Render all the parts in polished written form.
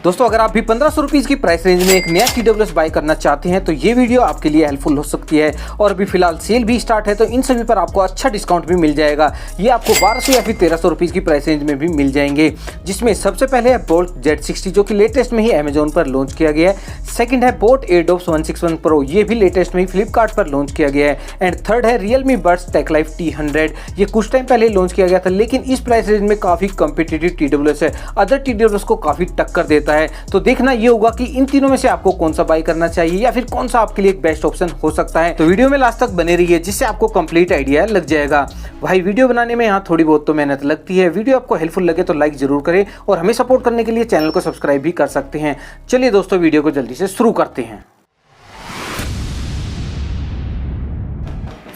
दोस्तों अगर आप भी 1500 रुपीज़ की प्राइस रेंज में एक नया TWS बाय करना चाहते हैं तो ये वीडियो आपके लिए हेल्पफुल हो सकती है। और अभी फिलहाल सेल भी स्टार्ट है तो इन सभी पर आपको अच्छा डिस्काउंट भी मिल जाएगा। ये आपको 1200 या फिर 1300 रुपीज़ की प्राइस रेंज में भी मिल जाएंगे, जिसमें सबसे पहले है बोट Z60 जो कि लेटेस्ट में ही अमेजोन पर लॉन्च किया गया है। सेकंड है बोट एयरडॉप्स 161 Pro, ये भी लेटेस्ट में ही फ्लिपकार्ट पर लॉन्च किया गया है। एंड थर्ड है Realme Buds TechLife T100, ये कुछ टाइम पहले लॉन्च किया गया था लेकिन इस प्राइस रेंज में काफ़ी कम्पिटिटिव TWS है, अदर TWS को काफ़ी टक्कर देता है। तो देखना ये होगा कि इन तीनों में से आपको कौन सा बाय करना चाहिए या फिर कौन सा आपके लिए एक बेस्ट ऑप्शन हो सकता है। तो वीडियो में लास्ट तक बने रहिए जिससे आपको कंप्लीट आइडिया लग जाएगा। भाई वीडियो बनाने में यहाँ थोड़ी बहुत तो मेहनत लगती है। वीडियो आपको हेल्पफुल लगे तो लाइक जरूर करें और हमें सपोर्ट करने के लिए चैनल को सब्सक्राइब भी कर सकते हैं। चलिए दोस्तों वीडियो को जल्दी से शुरू करते हैं।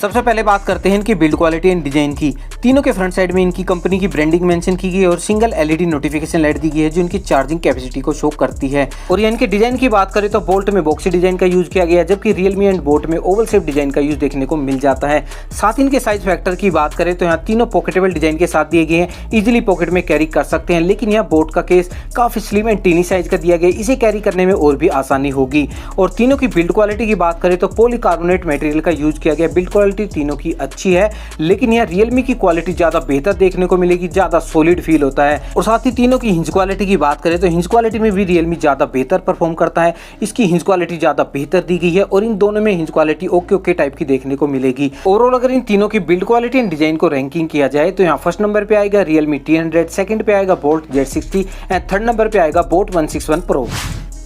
सबसे पहले बात करते हैं इनकी बिल्ड क्वालिटी एंड डिजाइन की। तीनों के फ्रंट साइड में इनकी कंपनी की ब्रांडिंग मेंशन की गई है और सिंगल LED नोटिफिकेशन लाइट दी गई है जो इनकी चार्जिंग कैपेसिटी को शो करती है। और ये इनके डिजाइन की बात करें तो बोल्ट में बॉक्सी डिजाइन का यूज किया गया है, जबकि Realme एंड बोट में ओवल शेप डिजाइन का यूज देखने को मिल जाता है। साथ ही इनके साइज फैक्टर की बात करें तो यहाँ तीनों पॉकेटेबल डिजाइन के साथ दिए गए हैं, इजिली पॉकेट में कैरी कर सकते हैं। लेकिन यहाँ बोट का केस काफी स्लिम एंड टीनी साइज का दिया गया, इसे कैरी करने में और भी आसानी होगी। और तीनों की बिल्ड क्वालिटी की बात करें तो पॉलीकार्बोनेट मटेरियल का यूज किया गया। बिल्ड क्वालिटी तीनों की अच्छी है, लेकिन यहाँ Realme की क्वालिटी ज्यादा बेहतर देखने को मिलेगी, ज्यादा सॉलिड फील होता है। और साथ ही तीनों की हिंज क्वालिटी की बात करें तो हिंज क्वालिटी में भी Realme ज्यादा बेहतर परफॉर्म करता है। इसकी हिंज क्वालिटी ज्यादा बेहतर दी गई है और इन दोनों में हिंज क्वालिटी ओके टाइप की देखने को मिलेगी। ओवरऑल अगर इन तीनों की बिल्ड क्वालिटी एंड डिजाइन को रैंकिंग किया जाए तो यहाँ फर्स्ट नंबर पे आएगा Realme T100, सेकंड पे आएगा boat Z60 and third number पे आएगा बोट 161 Pro।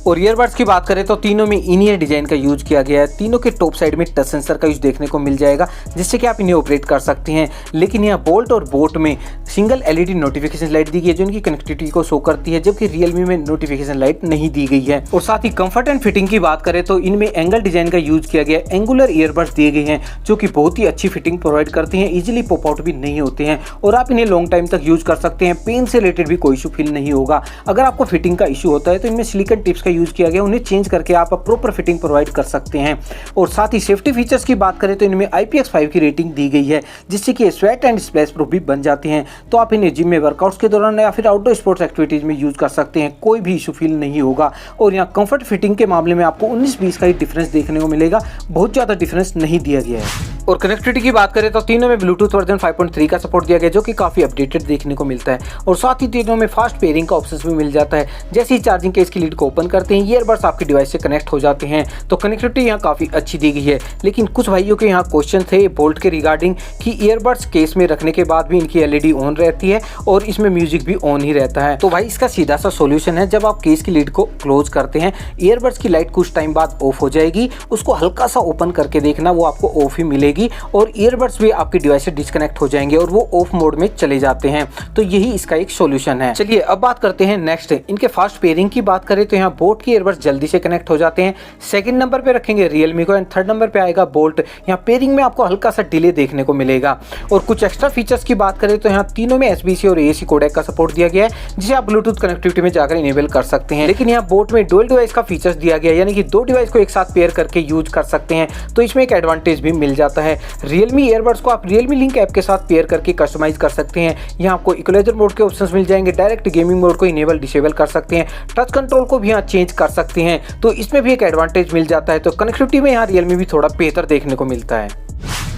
और ईयरबड्स की बात करें तो तीनों में इन ईयर डिजाइन का यूज किया गया है। तीनों के टॉप साइड में टच सेंसर का यूज देखने को मिल जाएगा जिससे कि आप इन्हें ऑपरेट कर सकते हैं। लेकिन यहाँ बोल्ट और बोट में सिंगल LED नोटिफिकेशन लाइट दी गई है जो इनकी कनेक्टिविटी को शो करती है, जबकि Realme में नोटिफिकेशन लाइट नहीं दी गई है। और साथ ही कंफर्ट एंड फिटिंग की बात करें तो इनमें एंगल डिजाइन का यूज किया गया है। एंगुलर ईयरबड्स दिए गए हैं जो कि बहुत ही अच्छी फिटिंग प्रोवाइड करती हैं, इजिली पॉप आउट भी नहीं होते हैं और आप इन्हें लॉन्ग टाइम तक यूज कर सकते हैं। पेन से रिलेटेड भी कोई इशू फील नहीं होगा। अगर आपको फिटिंग का इशू होता है तो इनमें सिलिकॉन टिप्स का यूज किया गया, उन्हें चेंज करके आप प्रॉपर फिटिंग प्रोवाइड कर सकते हैं। और साथ ही सेफ्टी फीचर्स की बात करें तो इनमें IPX5 की रेटिंग दी गई है जिससे कि स्वेट एंड स्प्लैश प्रूफ भी बन जाते हैं। तो आप इन्हें जिम में वर्कआउट्स के दौरान या फिर आउटडोर स्पोर्ट्स एक्टिविटीज में यूज कर सकते हैं, कोई भी इशू फील नहीं होगा। और यहाँ कंफर्ट फिटिंग के मामले में आपको 19-20 का ही डिफरेंस देखने को मिलेगा, बहुत ज्यादा डिफरेंस नहीं दिया गया है। और कनेक्टिविटी की बात करें तो तीनों में ब्लूटूथ वर्जन 5.3 का सपोर्ट दिया गया जो कि काफी अपडेटेड देखने को मिलता है। और साथ ही तीनों में फास्ट पेयरिंग का ऑप्शन भी मिल जाता है। जैसे ही चार्जिंग केस की लीड को ओपन करते हैं ईयरबड्स आपके डिवाइस से कनेक्ट हो जाते हैं। तो कनेक्टिविटी यहाँ काफी अच्छी दी गई है। लेकिन कुछ भाइयों के यहाँ क्वेश्चन थे बोल्ट के रिगार्डिंग कि ईयरबड्स केस में रखने के बाद भी इनकी LED ऑन रहती है और इसमें म्यूजिक भी ऑन ही रहता है। तो भाई इसका सीधा सा सोल्यूशन है, जब आप केस की लीड को क्लोज करते हैं ईयरबड्स की लाइट कुछ टाइम बाद ऑफ हो जाएगी, उसको हल्का सा ओपन करके देखना, वो आपको ऑफ ही मिलेगी और ईयरबड्स भी आपके डिवाइस से डिस्कनेक्ट हो जाएंगे और वो ऑफ मोड में चले जाते हैं। तो यही इसका एक सॉल्यूशन है। चलिए अब बात करते हैं नेक्स्ट इनके फास्ट पेयरिंग की बात करें तो यहाँ बोट के ईयरबड्स जल्दी से कनेक्ट हो जाते हैं। सेकंड नंबर पे रखेंगे Realme को एंड थर्ड नंबर पे आएगा बोल्ट। यहाँ पेयरिंग में आपको हल्का सा डिले देखने को मिलेगा। और कुछ एक्स्ट्रा फीचर्स की बात करें तो यहाँ तीनों में SBC और AAC कोडेक का सपोर्ट दिया गया है जिसे आप ब्लूटूथ कनेक्टिविटी में जाकर इनेबल कर सकते हैं। लेकिन यहाँ बोट में डुअल डिवाइस का फीचर्स दिया गया है, यानी कि दो डिवाइस को एक साथ पेयर करके यूज कर सकते हैं। तो इसमें एक एडवांटेज भी मिल जाता है। Realme ईयरबड्स को आप Realme लिंक ऐप के साथ पेयर करके कस्टमाइज कर सकते हैं। यहाँ आपको इक्वलाइजर मोड के ऑप्शंस मिल जाएंगे, डायरेक्ट गेमिंग मोड को इनेबल डिसेबल कर सकते हैं, टच कंट्रोल को भी यहाँ चेंज कर सकते हैं। तो इसमें भी एक एडवांटेज मिल जाता है। तो कनेक्टिविटी में यहाँ Realme भी थोड़ा बेहतर देखने को मिलता है।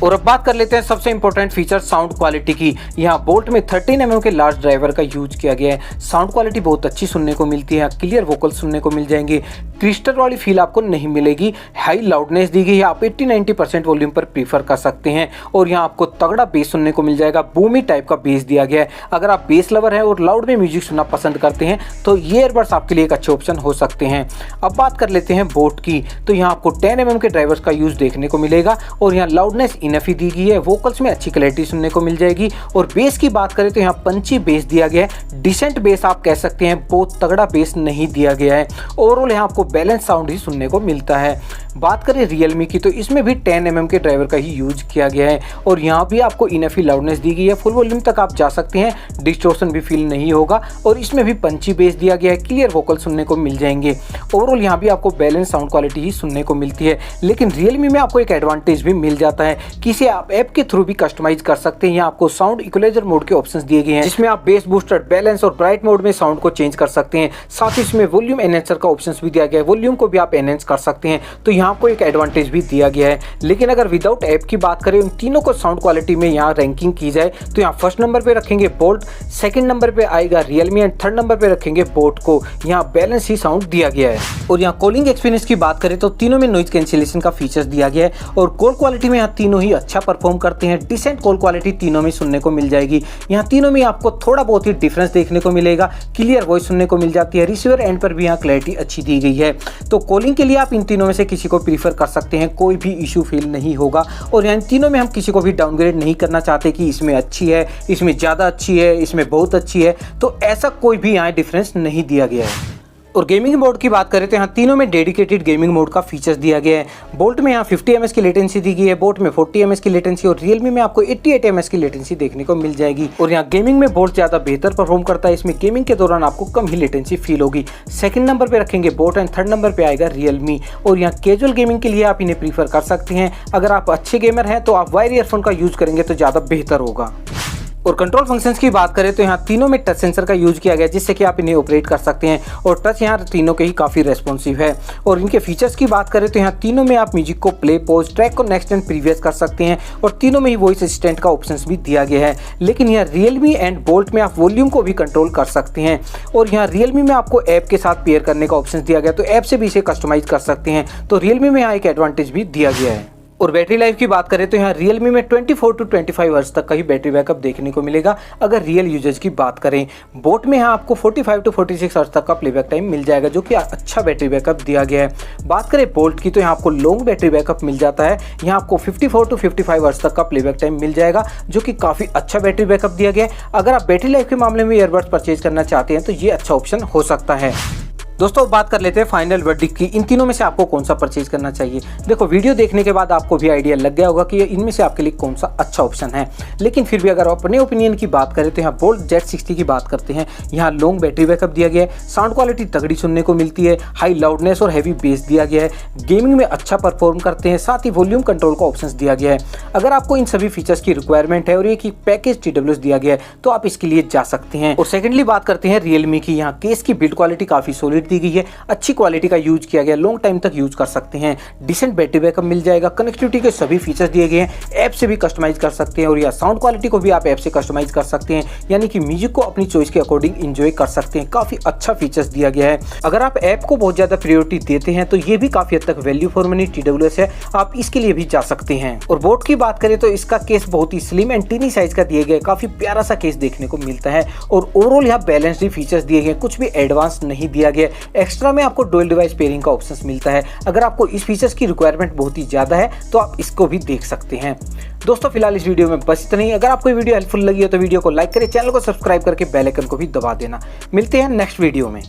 और अब बात कर लेते हैं सबसे इंपॉर्टेंट फीचर साउंड क्वालिटी की। यहाँ बोल्ट में 13 mm के लार्ज ड्राइवर का यूज किया गया है। साउंड क्वालिटी बहुत अच्छी सुनने को मिलती है, क्लियर वोकल सुनने को मिल जाएंगे, क्रिस्टल वाली फील आपको नहीं मिलेगी। हाई लाउडनेस दी गई है, आप 80-90% वॉल्यूम पर प्रीफर कर सकते हैं। और यहाँ आपको तगड़ा बेस सुनने को मिल जाएगा, बूमी टाइप का बेस दिया गया है। अगर आप बेस लवर हैं और लाउड में म्यूजिक सुनना पसंद करते हैं तो ये ईयरबड्स आपके लिए एक अच्छे ऑप्शन हो सकते हैं। अब बात कर लेते हैं बोट की, तो यहाँ आपको 10 mm के ड्राइवर्स का यूज देखने को मिलेगा और यहाँ लाउडनेस इनफ ही दी गई है, वोकल्स में अच्छी क्लैरिटी सुनने को मिल जाएगी। और बेस की बात करें तो यहाँ पंची बेस दिया गया है, डिसेंट बेस आप कह सकते हैं, बहुत तगड़ा बेस नहीं दिया गया है। ओवरऑल यहाँ आपको बैलेंस साउंड ही सुनने को मिलता है। बात करें Realme की तो इसमें भी 10mm के ड्राइवर का ही यूज किया गया है और यहाँ भी आपको इनफ ही लाउडनेस दी गई है, फुल वॉल्यूम तक आप जा सकते हैं, डिस्टॉर्शन भी फील नहीं होगा और इसमें भी पंची बेस दिया गया है, क्लियर वोकल सुनने को मिल जाएंगे। ओवरऑल यहाँ भी आपको बैलेंस साउंड क्वालिटी ही सुनने को मिलती है। लेकिन Realme में आपको एक एडवांटेज भी मिल जाता है कि इसे आप ऐप के थ्रू भी कस्टमाइज कर सकते हैं। यहाँ आपको साउंड इक्वलाइजर मोड के ऑप्शंस दिए गए हैं जिसमें आप बेस बूस्टर, बैलेंस और ब्राइट मोड में साउंड को चेंज कर सकते हैं। साथ ही इसमें वॉल्यूम एनहेंसर का ऑप्शंस भी दिया गया है, वॉल्यूम को भी आप एनहेंस कर सकते हैं, तो यहाँ आपको एक एडवांटेज भी दिया गया है। लेकिन अगर विदाउट ऐप की बात करें, उन तीनों को साउंड क्वालिटी में यहाँ रैंकिंग की जाए तो यहाँ फर्स्ट नंबर पे रखेंगे बोल्ट, सेकंड नंबर पे आएगा Realme एंड थर्ड नंबर पे रखेंगे बोट को। यहाँ बैलेंस ही साउंड दिया गया है। और यहाँ कॉलिंग एक्सपीरियंस की बात करें तो तीनों में नॉइज कैंसिलेशन का फीचर्स दिया गया है और कॉल क्वालिटी में यहाँ तीनों ही अच्छा परफॉर्म करते हैं। डिसेंट कॉल क्वालिटी तीनों में सुनने को मिल जाएगी। यहाँ तीनों में आपको थोड़ा बहुत ही डिफरेंस देखने को मिलेगा, क्लियर वॉइस सुनने को मिल जाती है, रिसीवर एंड पर भी यहाँ क्लैरिटी अच्छी दी गई है। तो कॉलिंग के लिए आप इन तीनों में से किसी को प्रीफर कर सकते हैं, कोई भी इशू फील नहीं होगा। और यहाँ इन तीनों में हम किसी को भी डाउनग्रेड नहीं करना चाहते कि इसमें अच्छी है, इसमें ज़्यादा अच्छी है, इसमें बहुत अच्छी है, तो ऐसा कोई भी यहाँ डिफरेंस नहीं दिया गया है। और गेमिंग मोड की बात करें तो यहाँ तीनों में डेडिकेटेड गेमिंग मोड का फीचर्स दिया गया है। बोल्ट में यहाँ 50 ms की लेटेंसी दी गई है, बोट में 40 ms की लेटेंसी और Realme में आपको 88 ms की लेटेंसी देखने को मिल जाएगी। और यहाँ गेमिंग में बोल्ट ज़्यादा बेहतर परफॉर्म करता है, इसमें गेमिंग के दौरान आपको कम ही लेटेंसी फील होगी। सेकंड नंबर पे रखेंगे बोट एंड थर्ड नंबर पे आएगा Realme। और यहाँ कैजुअल गेमिंग के लिए आप इन्हें प्रीफर कर सकते हैं। अगर आप अच्छे गेमर हैं तो आप वायर ईयरफोन का यूज करेंगे तो ज़्यादा बेहतर होगा। और कंट्रोल फंक्शंस की बात करें तो यहाँ तीनों में टच सेंसर का यूज किया गया है जिससे कि आप इन्हें ऑपरेट कर सकते हैं और टच यहाँ तीनों के ही काफ़ी रेस्पॉन्सिव है। और इनके फीचर्स की बात करें तो यहाँ तीनों में आप म्यूजिक को प्ले, पॉज, ट्रैक को नेक्स्ट एंड प्रीवियस कर सकते हैं और तीनों में ही वॉइस असिस्टेंट का ऑप्शंस भी दिया गया है। लेकिन यहाँ Realme एंड बोल्ट में आप वॉल्यूम को भी कंट्रोल कर सकते हैं और यहाँ Realme में आपको ऐप के साथ पेयर करने का ऑप्शन दिया गया, तो ऐप से भी इसे कस्टमाइज कर सकते हैं। तो Realme में यहाँ एक एडवांटेज भी दिया गया है। और बैटरी लाइफ की बात करें तो यहाँ Realme में 24 to 25 आवर्स तक का ही बैटरी बैकअप देखने को मिलेगा अगर रियल यूजर्स की बात करें। बोट में यहाँ आपको 45 to 46 आवर्स तक का प्लेबैक टाइम मिल जाएगा जो कि अच्छा बैटरी बैकअप दिया गया है। बात करें बोल्ट की तो यहाँ आपको लॉन्ग बैटरी बैकअप मिल जाता है, यहाँ आपको 54 to 55 आवर्स तक का प्लेबैक टाइम मिल जाएगा जो कि काफ़ी अच्छा बैटरी बैकअप दिया गया है। अगर आप बैटरी लाइफ के मामले में ईयरबड्स परचेज करना चाहते हैं तो ये अच्छा ऑप्शन हो सकता है। दोस्तों बात कर लेते हैं फाइनल वर्डिक्ट की, इन तीनों में से आपको कौन सा परचेज करना चाहिए। देखो वीडियो देखने के बाद आपको भी आइडिया लग गया होगा कि इनमें से आपके लिए कौन सा अच्छा ऑप्शन है। लेकिन फिर भी अगर अपने ओपिनियन की बात करें तो यहाँ बोल्ट Z60 की बात करते हैं। यहाँ लॉन्ग बैटरी बैकअप दिया गया है, साउंड क्वालिटी तगड़ी सुनने को मिलती है, हाई लाउडनेस और हैवी बेस दिया गया है, गेमिंग में अच्छा परफॉर्म करते हैं, साथ ही वॉल्यूम कंट्रोल का ऑप्शन दिया गया है। अगर आपको इन सभी फीचर्स की रिक्वायरमेंट है और एक पैकेज TWS दिया गया है तो आप इसके लिए जा सकते हैं। और सेकेंडली बात करते हैं Realme की, यहाँ केस की बिल्ड क्वालिटी काफ़ी सॉलिड दी गई है, अच्छी क्वालिटी का यूज किया गया, लॉन्ग टाइम तक यूज कर सकते हैं, डिसेंट बैटरी बैकअप मिल जाएगा, कनेक्टिविटी के सभी फीचर्स दिए गए हैं, ऐप से भी कस्टमाइज कर सकते हैं और या साउंड क्वालिटी को भी आप ऐप से कस्टमाइज कर सकते हैं, यानी कि म्यूजिक को अपनी चॉइस के अकॉर्डिंग एंजॉय कर सकते हैं। काफी अच्छा फीचर्स दिया गया है। अगर आप ऐप को बहुत ज्यादा प्रायोरिटी देते हैं तो ये भी काफी हद तक वैल्यू फॉर मनी TWS है, आप इसके लिए भी जा सकते हैं। और बोट की बात करें तो इसका केस बहुत ही स्लिम एंड टीनी साइज का दिया गया है, काफी प्यारा सा केस देखने को मिलता है और ओवरऑल यहाँ बैलेंस्ड फीचर्स दिए गए, कुछ भी एडवांस नहीं दिया गया। एक्स्ट्रा में आपको डुअल डिवाइस पेयरिंग का ऑप्शन मिलता है। अगर आपको इस फीचर्स की रिक्वायरमेंट बहुत ही ज्यादा है तो आप इसको भी देख सकते हैं। दोस्तों फिलहाल इस वीडियो में बस इतना ही। अगर आपको ये वीडियो हेल्पफुल लगी हो तो वीडियो को लाइक करें, चैनल को सब्सक्राइब करके बेल आइकन को भी दबा देना। मिलते हैं नेक्स्ट वीडियो में।